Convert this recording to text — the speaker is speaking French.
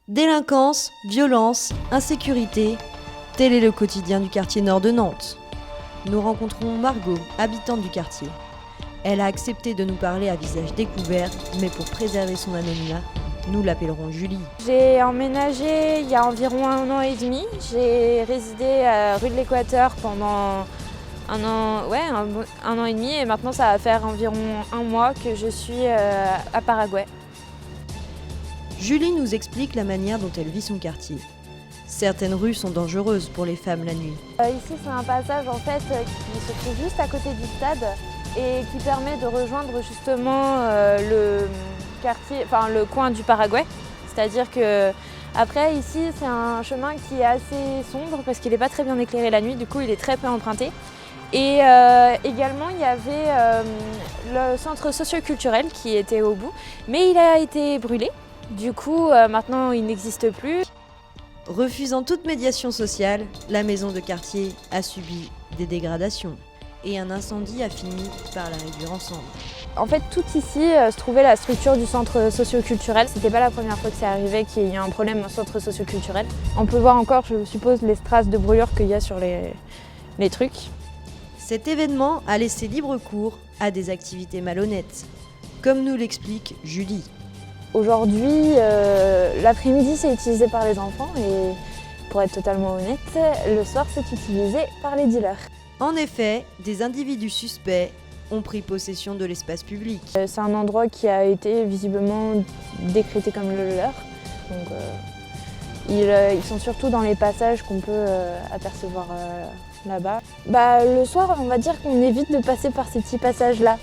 Délinquance, violence, insécurité, tel est le quotidien du quartier nord de Nantes. Nous rencontrons Margot, habitante du quartier. Elle a accepté de nous parler à visage découvert, mais pour préserver son anonymat, nous l'appellerons Julie. J'ai emménagé il y a environ 1 an et demi. J'ai résidé à rue de l'Équateur pendant un an et demi, et maintenant ça va faire environ 1 mois que je suis à Paraguay. Julie nous explique la manière dont elle vit son quartier. Certaines rues sont dangereuses pour les femmes la nuit. Ici c'est un passage en fait qui se trouve juste à côté du stade et qui permet de rejoindre justement le quartier, enfin le coin du Paraguay. C'est-à-dire que après ici c'est un chemin qui est assez sombre parce qu'il n'est pas très bien éclairé la nuit, du coup il est très peu emprunté. Et également il y avait le centre socio-culturel qui était au bout, mais il a été brûlé. Du coup maintenant il n'existe plus. Refusant toute médiation sociale, la maison de quartier a subi des dégradations et un incendie a fini par la réduire ensemble. En fait, tout ici se trouvait la structure du centre socio-culturel. C'était pas la première fois que c'est arrivé qu'il y ait eu un problème au centre socio-culturel. On peut voir encore, je suppose, les traces de brûlure qu'il y a sur les trucs. Cet événement a laissé libre cours à des activités malhonnêtes, comme nous l'explique Julie. Aujourd'hui, l'après-midi c'est utilisé par les enfants et pour être totalement honnête, le soir c'est utilisé par les dealers. En effet, des individus suspects ont pris possession de l'espace public. C'est un endroit qui a été visiblement décrété comme le leur. Donc, ils sont surtout dans les passages qu'on peut apercevoir là-bas. Le soir, on va dire qu'on évite de passer par ces petits passages-là.